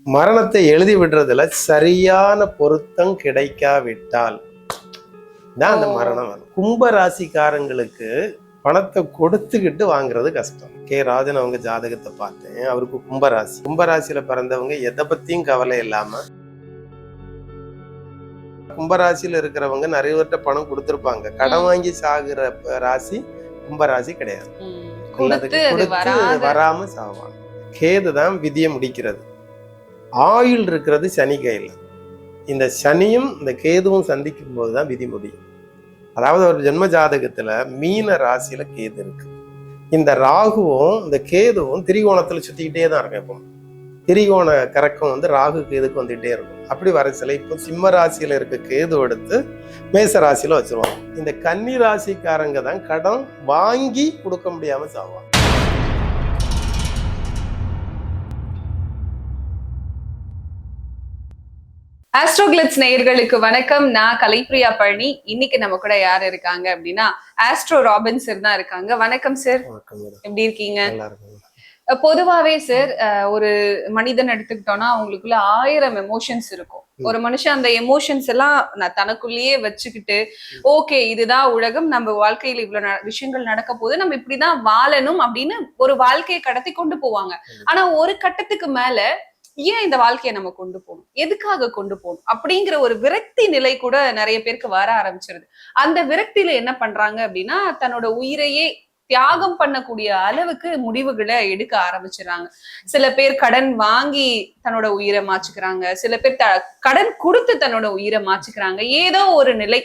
மரணத்தை எழுதி விடுறதுல சரியான பொருத்தம் கிடைக்காவிட்டால் தான் அந்த மரணம் வரும். கும்ப ராசிக்காரங்களுக்கு பணத்தை கொடுத்துக்கிட்டு வாங்குறது கஷ்டம். கே ராஜன் அவங்க ஜாதகத்தை பார்த்தேன். அவருக்கு கும்பராசி. கும்பராசியில பிறந்தவங்க எதை பத்தியும் கவலை இல்லாம, கும்பராசியில இருக்கிறவங்க நிறைய பேர்ட்ட பணம் கொடுத்துருப்பாங்க. கடன் வாங்கி சாகுற ராசி கும்பராசி கிடையாது. வராம சாவாங்க. கேது தான் விதியை முடிக்கிறது. ஆயுள் இருக்கிறது சனி கையில். இந்த சனியும் இந்த கேதுவும் சந்திக்கும் போதுதான் விதி முடியும். அதாவது ஒரு ஜென்ம ஜாதகத்துல மீன ராசியில கேது இருக்கு. இந்த ராகுவும் இந்த கேதுவும் திரிகோணத்துல சுத்திக்கிட்டே தான் இருக்கும். எப்போ திரிகோண கறக்கம் ராகு கேதுக்கு வந்துகிட்டே இருக்கும். அப்படி வர சில இப்போ சிம்ம ராசியில இருக்க கேது எடுத்து மேச ராசியில வச்சிருவாங்க. இந்த கன்னி ராசிக்காரங்க தான் கடன் வாங்கி கொடுக்க முடியாம சாவாங்க. ஆஸ்ட்ரோகிளிட்ஸ் நேயர்களுக்கு வணக்கம். நான் கலைப்பிரியா பழனி. இன்னைக்கு நம்ம கூட யார் இருக்காங்க அப்படின்னா ஆஸ்ட்ரோ ராபின் சார் தான் இருக்காங்க. வணக்கம் சார், எப்படி இருக்கீங்க? பொதுவாவே சார், ஒரு மனிதன் எடுத்துக்கிட்டோம்னா அவங்களுக்குள்ள 1000 எமோஷன்ஸ் இருக்கும். ஒரு மனுஷன் அந்த எமோஷன்ஸ் எல்லாம் தனக்குள்ளேயே வச்சுக்கிட்டு, ஓகே இதுதான் உலகம், நம்ம வாழ்க்கையில இவ்வளவு விஷயங்கள் நடக்க போது, நம்ம இப்படிதான் வாழணும் அப்படின்னு ஒரு வாழ்க்கையை கடத்தி கொண்டு போவாங்க. ஆனா ஒரு கட்டத்துக்கு மேல ஏன் இந்த வாழ்க்கையை நம்ம கொண்டு போகணும், எதுக்காக கொண்டு போகணும் அப்படிங்கிற ஒரு விரக்தி நிலை கூட நிறைய பேருக்கு வர ஆரம்பிச்சிருது. அந்த விரக்தியில என்ன பண்றாங்க அப்படின்னா தன்னோட உயிரையே தியாகம் பண்ணக்கூடிய அளவுக்கு முடிவுகளை எடுக்க ஆரம்பிச்சிடறாங்க. சில பேர் கடன் வாங்கி தன்னோட உயிரை மாச்சுக்கிறாங்க, சில பேர் கடன் கொடுத்து தன்னோட உயிரை மாச்சுக்கிறாங்க. ஏதோ ஒரு நிலை,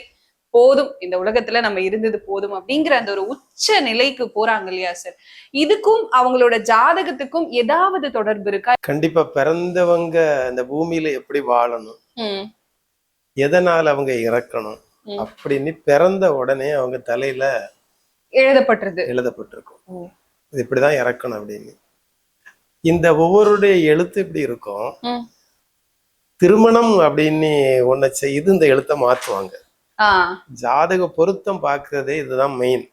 போதும் இந்த உலகத்துல நம்ம இருந்தது போதும் அப்படிங்கிற அந்த ஒரு உச்ச நிலைக்கு போறாங்க இல்லையா சார்? இதுக்கும் அவங்களோட ஜாதகத்துக்கும் ஏதாவது தொடர்பு இருக்கா? கண்டிப்பா. பிறந்தவங்க இந்த பூமியில எப்படி வாழணும், எதனால அவங்க இறக்கணும் அப்படின்னு பிறந்த உடனே அவங்க தலையில எழுதப்பட்டிருக்கும். இது இப்படிதான் இறக்கணும் அப்படின்னு. இந்த ஒவ்வொருடைய எழுத்து இப்படி இருக்கும். திருமணம் அப்படின்னு ஒன்ன செய்து இந்த எழுத்தை மாற்றுவாங்க. ஜாதக பொருத்தம் பார்க்கறதே இதுதான் மெயின்.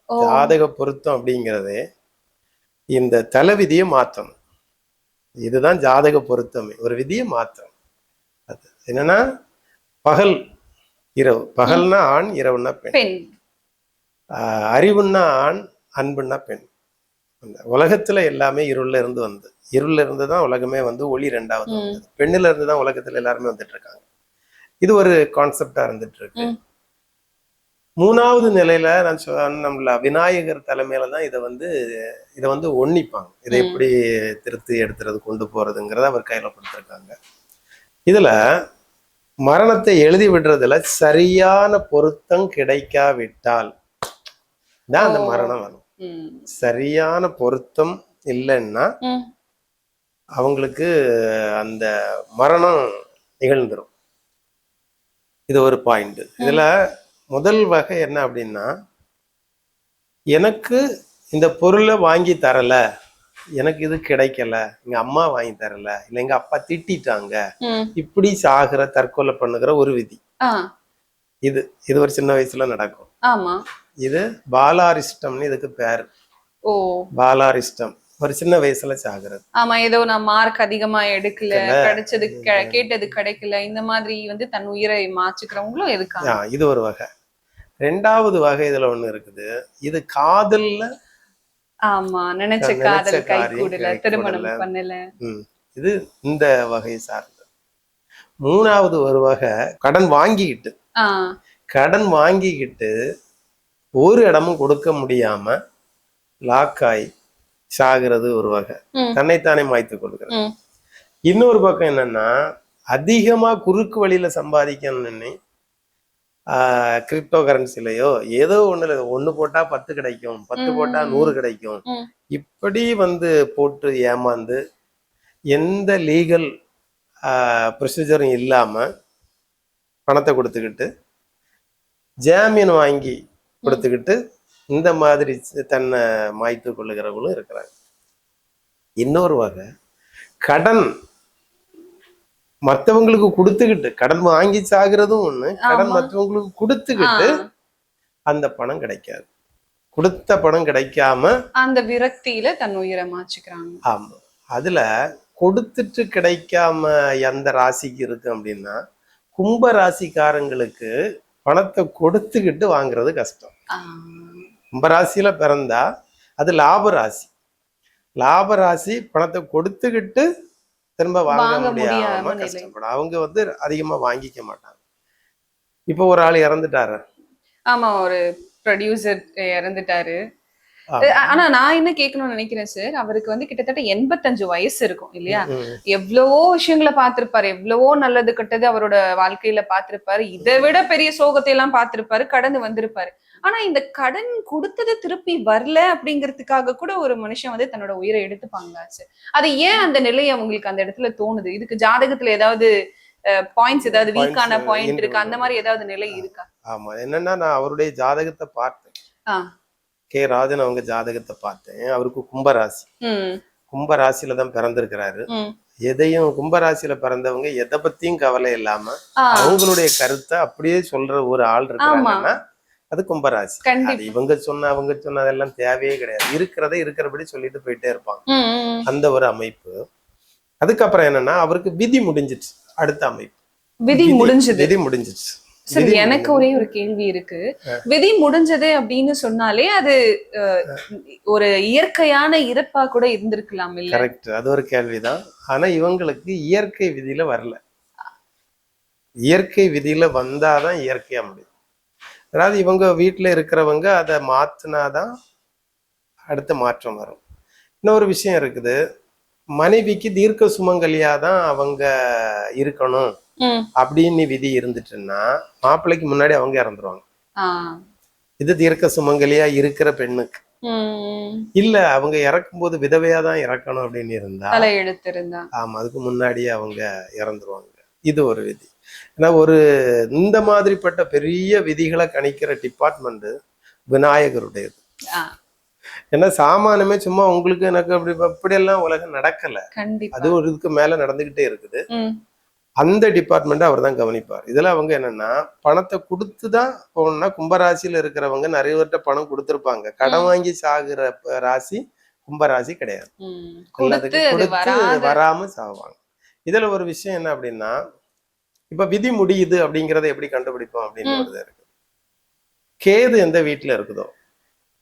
ஜாதக பொருத்தம் அப்படிங்கிறது இந்த தலைவிதியை மாற்றணும். இதுதான் ஜாதக பொருத்தமே. ஒரு விதியை மாற்றணும். அது என்னன்னா பகல் இரவு. பகல்னா ஆண், இரவுன்னா பெண். அறிவுன்னா ஆண், அன்புன்னா பெண். அந்த உலகத்துல எல்லாமே இருள்ல இருந்து வந்து, இருள்ல இருந்துதான் உலகமே ஒளி ரெண்டாவது வந்தது. பெண்ணுல இருந்துதான் உலகத்துல எல்லாருமே வந்துட்டு இருக்காங்க. இது ஒரு கான்செப்டா இருந்துட்டு இருக்கு. மூணாவது நிலையில நான் நம்மள விநாயகர் தலைமையில தான் இதை ஒன்னிப்பாங்க. இதை எப்படி திருத்தி எடுத்துறது கொண்டு போறதுங்கிறத அவர் கையில கொடுத்துருக்காங்க. இதுல மரணத்தை எழுதி விடுறதுல சரியான பொருத்தம் கிடைக்காவிட்டால் தான் அந்த மரணம் வரும். சரியான பொருத்தம் இல்லைன்னா அவங்களுக்கு அந்த மரணம் நிகழ்ந்துரும். இது ஒரு பாயிண்ட். இதுல முதல் வகை என்ன அப்படின்னா, எனக்கு இந்த பொருளை வாங்கி தரல, எனக்கு இது கிடைக்கல, எங்க அம்மா வாங்கி தரல, இல்ல எங்க அப்பா திட்டாங்க, இப்படி சாகுற தற்கொலை பண்ணுகிற ஒரு விதி. இது இது ஒரு சின்ன வயசுல நடக்கும். இது பாலாரிஷ்டம்னு இதுக்கு பேரு. பாலாரிஷ்டம் ஒரு சின்ன வயசுல சாகுறது. ஆமா, ஏதோ நான் மார்க் அதிகமா எடுக்கல, கிடைச்சது கேட்டது கிடைக்கல, இந்த மாதிரி தன் உயிரை மாச்சுக்கிறவங்களும் இருக்காங்க. இது ஒரு வகை. ரெண்டாவது வகை இதுல ஒண்ணு இருக்குது. இது காதல்ல, ஆமா, நினைச்ச காதல் கை கூடல, திருமணம் பண்ணல. இது இந்த வகை சார்ந்தது. மூணாவது ஒரு வகை கடன் வாங்கிக்கிட்டு ஒரு இடமும் கொடுக்க முடியாம லாக்காய் சாகிறது ஒரு வகை. தன்னைத்தானே மாய்த்து கொடுக்கிறது. இன்னொரு பக்கம் என்னன்னா, அதிகமா குறுக்கு வழியில சம்பாதிக்கணும்னு கிரிப்டோ கரன்சிலையோ ஏதோ ஒண்ணு போட்டா 10 கிடைக்கும், 10 போட்டா 100 கிடைக்கும், இப்படி போட்டு ஏமாந்து எந்த லீகல் ப்ரொசீஜரும் இல்லாம பணத்தை கொடுத்துக்கிட்டு ஜாமீன் வாங்கி கொடுத்துக்கிட்டு இந்த மாதிரி தன்னை மாய்த்து கொள்ளுகிறவங்களும் இருக்கிறாங்க. இன்னொரு வகை கடன் மற்றவங்களுக்கு கொடுத்துக்கிட்டு, கடன் வாங்கி சாகிறதும் ஒண்ணு, கடன் மற்றவங்களுக்கு கொடுத்துக்கிட்டு அந்த பணம் கிடைக்காது. கொடுத்த பணம் கிடைக்காம அந்த விரக்தியில தன் உயிரை மாச்சுக்கிறாங்க. ஆமா. அதுல கொடுத்துட்டு கிடைக்காம எந்த ராசிக்கு இருக்கு அப்படின்னா, கும்ப ராசிக்காரங்களுக்கு பணத்தை கொடுத்துக்கிட்டு வாங்குறது கஷ்டம். கும்பராசியில பிறந்தா அது லாப ராசி. லாப ராசி பணத்தை கொடுத்துக்கிட்டு திரும்ப வாங்க முடியாம கஷ்டப்படும். அவங்க வந்து அதிகமா வாங்கிக்க மாட்டாங்க. இப்போ ஒரு ஆள் இறந்துட்டாரு. ஆமா, ஒரு ப்ரொடியூசர் இறந்துட்டாரு. ஆனா நான் என்ன கேட்கணும்னு நினைக்கிறேன் சார், அவருக்கு வந்து கிட்டத்தட்ட 85 வயசு இருக்கும் இல்லையா? எவ்வளவோ விஷயங்களை பார்த்திருப்பாரு, எவ்வளவோ நல்லது கெட்டது அவரோட வாழ்க்கையில பார்த்திருப்பாரு, இதை விட பெரிய சோகத்தை எல்லாம் பார்த்திருப்பாரு, கடந்து வந்திருப்பாரு. ஆனா இந்த கடன் கொடுத்தது திருப்பி வரல அப்படிங்கிறதுக்காக கூட ஒரு மனுஷன் வந்து தன்னோட உயிரை எடுத்துப்பாங்க சார். அது ஏன் அந்த நிலை அவங்களுக்கு அந்த இடத்துல தோணுது? இதுக்கு ஜாதகத்துல ஏதாவது பாயிண்ட்ஸ், ஏதாவது வீக்கான பாயிண்ட் இருக்கு, அந்த மாதிரி ஏதாவது நிலை இருக்கா? ஆமா, என்னன்னா நான் அவருடைய ஜாதகத்தை பார்த்தேன். கே ராஜன் அவங்க ஜாதகத்தை பார்த்தேன். அவருக்கு கும்பராசி. கும்பராசியில தான் பிறந்திருக்கிறாரு. எதையும் கும்பராசியில பிறந்தவங்க எதை பத்தியும் கவலை இல்லாம அவங்களுடைய கருத்தை அப்படியே சொல்ற ஒரு ஆள் இருக்காங்கன்னா அது கும்பராசி. இவங்க சொன்ன அவங்க சொன்ன அதெல்லாம் தேவையே கிடையாது. இருக்கிறத இருக்கிறபடி சொல்லிட்டு போயிட்டே இருப்பாங்க. அந்த ஒரு அமைப்பு. அதுக்கப்புறம் என்னன்னா அவருக்கு விதி முடிஞ்சிச்சு. அடுத்த அமைப்பு விதி முடிஞ்சிச்சு. சரி, எனக்கு ஒரே ஒரு கேள்வி இருக்கு. விதி முடிஞ்சது அப்படின்னு சொன்னாலே அது ஒரு இயற்கையான இறப்பா கூட இருந்திருக்கலாம் இல்ல? கரெக்ட், அது ஒரு கேள்விதான். ஆனா இவங்களுக்கு இயற்கை விதியில வரல. இயற்கை விதியில வந்தாதான் இயற்கையா முடியும். அதாவது இவங்க வீட்டுல இருக்கிறவங்க அதை மாத்தினாதான் அடுத்த மாற்றம் வரும். இன்னொரு விஷயம் இருக்குது, மனைவிக்கு தீர்க்க சுமங்கலியாதான் அவங்க இருக்கணும் அப்படின்னு விதி இருந்துட்டுன்னா மாப்பிள்ளைக்கு முன்னாடி அவங்க இறந்துருவாங்க. இது தீர்க்க சுமங்கலியா இருக்கிற பெண்ணுக்கு. இல்ல அவங்க இறக்கும் போது விதவையா தான் இறக்கணும் அப்படின்னு இருந்தா ஆமா, அதுக்கு முன்னாடியே அவங்க இறந்துருவாங்க. இது ஒரு விதி. ஏன்னா ஒரு இந்த மாதிரிப்பட்ட பெரிய விதிகளை கணிக்கிற டிபார்ட்மெண்ட் விநாயகருடையது. ஏன்னா சாமானமே சும்மா உங்களுக்கு எனக்கு அப்படியெல்லாம் உலகம் நடக்கல. அது ஒரு இதுக்கு மேல நடந்துகிட்டே இருக்குது. அந்த டிபார்ட்மெண்ட் அவர் தான் கவனிப்பார். இதுல அவங்க என்னன்னா பணத்தை கொடுத்துதான் போனா, கும்பராசியில இருக்கிறவங்க நிறைய பேர்ட்ட பணம் கொடுத்துருப்பாங்க. கடன் வாங்கி சாகுற ராசி கும்பராசி கிடையாது. கொடுத்து வராம சாவாங்க. இதுல ஒரு விஷயம் என்ன அப்படின்னா, இப்ப விதி முடியுது அப்படிங்கறத எப்படி கண்டுபிடிப்போம் அப்படின்னு இருக்கு. கேது எந்த வீட்டுல இருக்குதோ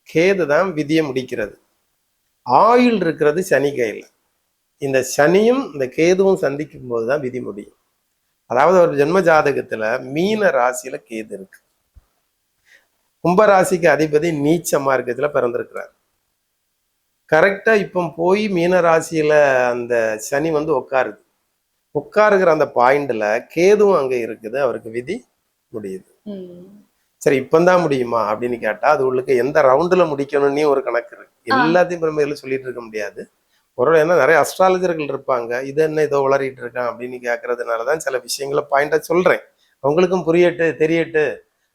கேது தான் விதியை முடிக்கிறது. ஆயுள் இருக்கிறது சனி கையில. இந்த சனியும் இந்த கேதுவும் சந்திக்கும் போதுதான் விதி முடியும். அதாவது ஒரு ஜென்ம ஜாதகத்துல மீன ராசியில கேது இருக்கு. கும்பராசிக்கு அதிபதி நீச்சமா இருக்கிறதுல பிறந்திருக்கிறார். கரெக்டா இப்ப போய் மீன ராசியில அந்த சனி வந்து உட்காருகிற அந்த பாயிண்ட்ல கேதுவும் அங்க இருக்குது. அவருக்கு விதி முடியுது. சரி, இப்பந்தான் முடியுமா அப்படின்னு கேட்டா அது உங்களுக்கு எந்த ரவுண்டுல முடிக்கணும்னே ஒரு கணக்கு இருக்கு. எல்லாத்தையும் பிரமையில சொல்லிட்டு இருக்க முடியாது. ஒரு என்ன நிறைய அஸ்ட்ராலஜர்கள் இருப்பாங்க, இது என்ன இதோ உளறிட்டு இருக்கான் அப்படின்னு கேட்கறதுனாலதான் சில விஷயங்களை பாயிண்டா சொல்றேன். அவங்களுக்கும் புரியட்டு தெரியட்டு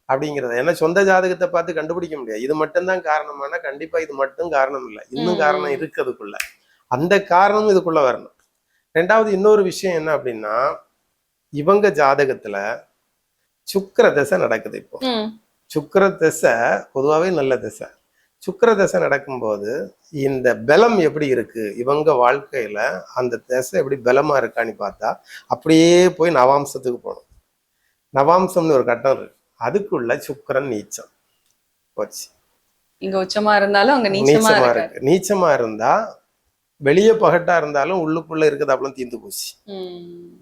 அப்படிங்கிறத. ஏன்னா சொந்த ஜாதகத்தை பார்த்து கண்டுபிடிக்க முடியாது. இது மட்டும்தான் காரணமானா கண்டிப்பா இது மட்டும் காரணம் இல்லை, இன்னும் காரணம் இருக்கு அதுக்குள்ள. அந்த காரணமும் இதுக்குள்ள வரணும். ரெண்டாவது இன்னொரு விஷயம் என்ன அப்படின்னா, இவங்க ஜாதகத்துல சுக்கிர தசை நடக்குது. இப்போ சுக்கிர தசை பொதுவாகவே நல்ல தசை. சுக்கிர தசை நடக்கும்போது இந்த பலம் எப்படி இருக்கு இவங்க வாழ்க்கையில, அந்த தசை எப்படி பலமா இருக்கான்னு பார்த்தா அப்படியே போய் நவாம்சத்துக்கு போகணும். நவாம்சம்னு ஒரு கட்டம் இருக்கு, அதுக்குள்ள சுக்கிரன் நீச்சம் போச்சு. இங்க உச்சமா இருந்தாலும் அங்க நீச்சமா இருக்கு. நீச்சமா இருந்தா வெளியே பகட்டா இருந்தாலும் உள்ளுக்குள்ள இருக்குது அப்பெல்லாம் தீர்ந்து போச்சு.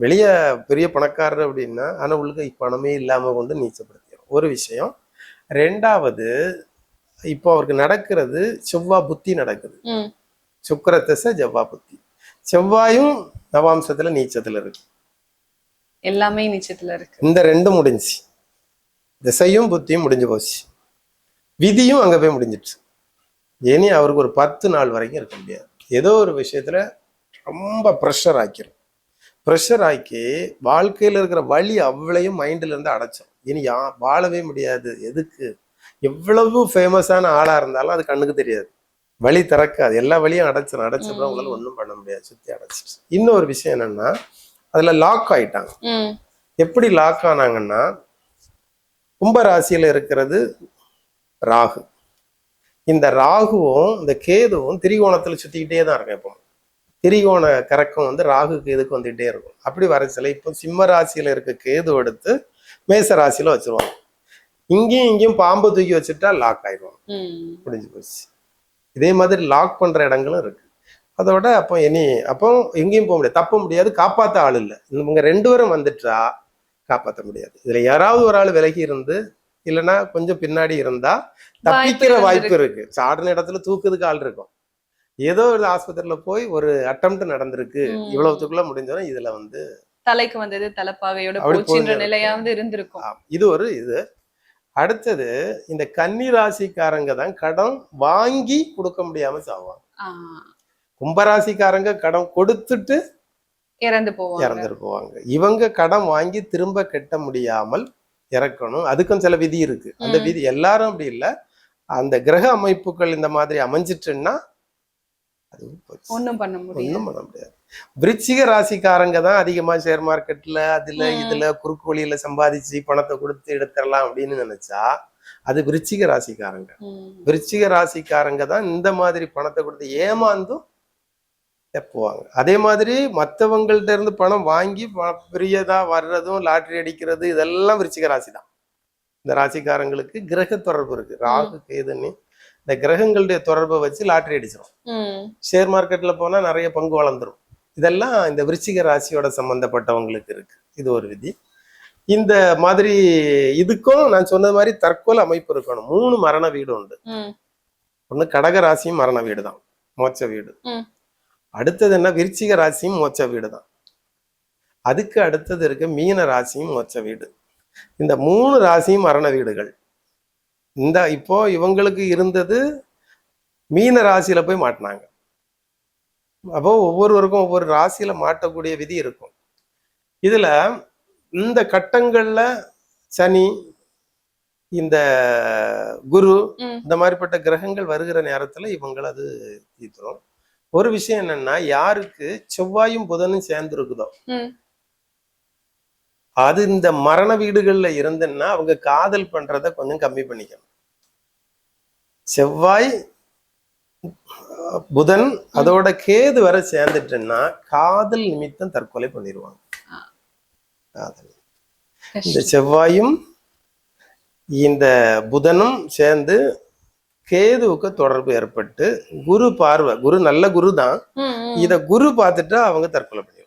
வெளியே பெரிய பணக்காரர் அப்படின்னா ஆனா உள்ளுக்கு பணமே இல்லாம கொண்டு நீச்சப்படுத்திடும் ஒரு விஷயம். ரெண்டாவது இப்போ அவருக்கு நடக்கிறது செவ்வாய் புத்தி நடக்குது. சுக்கிர தசை செவ்வாய் புத்தி. செவ்வாயும் நவாம்சத்துல நீச்சத்துல இருக்கு. எல்லாமே நீச்சத்துல இருக்கு. இந்த ரெண்டும் முடிஞ்சு, திசையும் புத்தியும் முடிஞ்சு போச்சு. விதியும் அங்க போய் முடிஞ்சிடுச்சு. இனி அவருக்கு ஒரு 10 நாள் வரைக்கும் இருக்க முடியாது. ஏதோ ஒரு விஷயத்துல ரொம்ப ப்ரெஷர் ஆக்கிரும். ப்ரெஷர் ஆக்கி வாழ்க்கையில இருக்கிற வலி அவ்வளையும் மைண்ட்ல இருந்து அடைச்சோம். இனி வாழவே முடியாது. எதுக்கு எவ்வளவு ஃபேமஸான ஆளா இருந்தாலும் அது கண்ணுக்கு தெரியாது, வழி திறக்காது. எல்லா வழியும் அடைச்சப்பறம் உங்களால ஒன்றும் பண்ண முடியாது, சுத்தி அடைச்சிட்டு. இன்னொரு விஷயம் என்னன்னா அதுல லாக் ஆயிட்டாங்க. எப்படி லாக் ஆனாங்கன்னா, கும்பராசியில இருக்கிறது ராகு. இந்த ராகுவும் இந்த கேதுவும் திரிகோணத்துல சுத்திக்கிட்டே தான் இருக்கும். இப்போ திரிகோண கறக்கம் வந்து ராகு கேதுக்கு வந்துகிட்டே இருக்கும். அப்படி வரச்சில இப்போ சிம்ம ராசியில இருக்க கேது எடுத்து மேச ராசியில வச்சிருவாங்க. இங்கேயும் இங்கேயும் பாம்பு தூக்கி வச்சுட்டா லாக் ஆயிடுவாங்க, முடிஞ்சு போச்சு. இதே மாதிரி லாக் பண்ற இடங்களும் இருக்கு. அதோட அப்போ அப்போ எங்கேயும் போக முடியாது, தப்ப முடியாது, காப்பாத்த ஆள் இல்லை. இவங்க 2 பேரும் வந்துட்டா காப்பாற்ற முடியாது. இதுல யாராவது ஒரு ஆள் விலகி இருந்து இல்லைன்னா கொஞ்சம் பின்னாடி இருந்தா தப்பிக்கிற வாய்ப்பு இருக்கு. சாடின இடத்துல தூக்குறதுக்கு ஆள் இருக்கும். ஏதோ ஒரு ஆஸ்பத்திரியில போய் ஒரு அட்டெம்ப்ட் நடந்திருக்கு, இவ்வளவுக்குள்ள முடிஞ்சோன்னா இதுல வந்து தலைக்கு வந்தது தலைப்பாகையோட போச்சுன்ற நிலையாவது இருந்திருக்கும். இது ஒரு இது. அடுத்தது இந்த கன்னி ராசிக்காரங்க தான் கடன் வாங்கி கொடுக்க முடியாம சாவாங்க. கும்பராசிக்காரங்க கடன் கொடுத்துட்டு இறந்துட்டு போவாங்க. இவங்க கடன் வாங்கி திரும்ப கட்ட முடியாமல் இறக்கணும். அதுக்கும் சில விதி இருக்கு. அந்த விதி எல்லாரும் அப்படி இல்லை. அந்த கிரக அமைப்புகள் இந்த மாதிரி அமைஞ்சிட்டுன்னா அது ஒண்ணும் பண்ண முடியாது. விருச்சிக ராசிக்காரங்க தான் அதிகமா ஷேர் மார்க்கெட்ல இதுல குறுக்கு வழியில சம்பாதிச்சு பணத்தை கொடுத்து எடுத்துடலாம் அப்படின்னு நினைச்சா அது விருச்சிக ராசிக்காரங்க. விருச்சிக ராசிக்காரங்க தான் இந்த மாதிரி பணத்தை கொடுத்து ஏமாந்தும் போவாங்க. அதே மாதிரி மற்றவங்கள்ட்ட இருந்து பணம் வாங்கி பெரியதா வர்றதும் லாட்டரி அடிக்கிறது இதெல்லாம் விருச்சிக ராசி தான். இந்த ராசிக்காரங்களுக்கு கிரக தொடர்பு இருக்கு. ராகு கேதுன்னு இந்த கிரகங்களுடைய தொடர்பை வச்சு லாட்டரி அடிச்சிடும். ஷேர் மார்க்கெட்ல போனா நிறைய பங்கு வளர்ந்துரும். இதெல்லாம் இந்த விருச்சிக ராசியோட சம்பந்தப்பட்டவங்களுக்கு இருக்கு. இது ஒரு விதி. இந்த மாதிரி இதுக்கும் நான் சொன்ன மாதிரி தற்கொலை அமைப்பு இருக்கணும். 3 மரண வீடு உண்டு. ஒண்ணு கடக ராசியும் மரண வீடு தான், மோட்ச வீடு. அடுத்தது என்ன, விருச்சிக ராசியும் மோட்ச வீடு தான். அதுக்கு அடுத்தது இருக்க மீன ராசியும் மோட்ச வீடு. இந்த 3 ராசியும் மரண வீடுகள். இந்த இப்போ இவங்களுக்கு இருந்தது மீன ராசியில போய் மாட்டினாங்க. அப்போ ஒவ்வொருவருக்கும் ஒவ்வொரு ராசியில மாட்டக்கூடிய விதி இருக்கும். இதுல இந்த கட்டங்கள்ல சனி, இந்த குரு, இந்த மாதிரிப்பட்ட கிரகங்கள் வருகிற நேரத்துல இவங்களை அது தீர்த்துரும். ஒரு விஷயம் என்னன்னா, யாருக்கு செவ்வாயும் புதனும் சேர்ந்து இருக்குதோ அது இந்த மரண வீடுகள்ல இருந்துன்னா அவங்க காதல் பண்றத கொஞ்சம் கம்மி பண்ணிக்கணும். செவ்வாய் புதன் அதோட கேது வர சேர்ந்துட்டுன்னா காதல் நிமித்தம் தற்கொலை பண்ணிடுவாங்க. இந்த செவ்வாயும் இந்த புதனும் சேர்ந்து கேதுவுக்கு தொடர்பு ஏற்பட்டு குரு பார்வை, குரு நல்ல குரு தான், இத குரு பார்த்துட்டா அவங்க தற்கொலை பண்ணிடுவாங்க.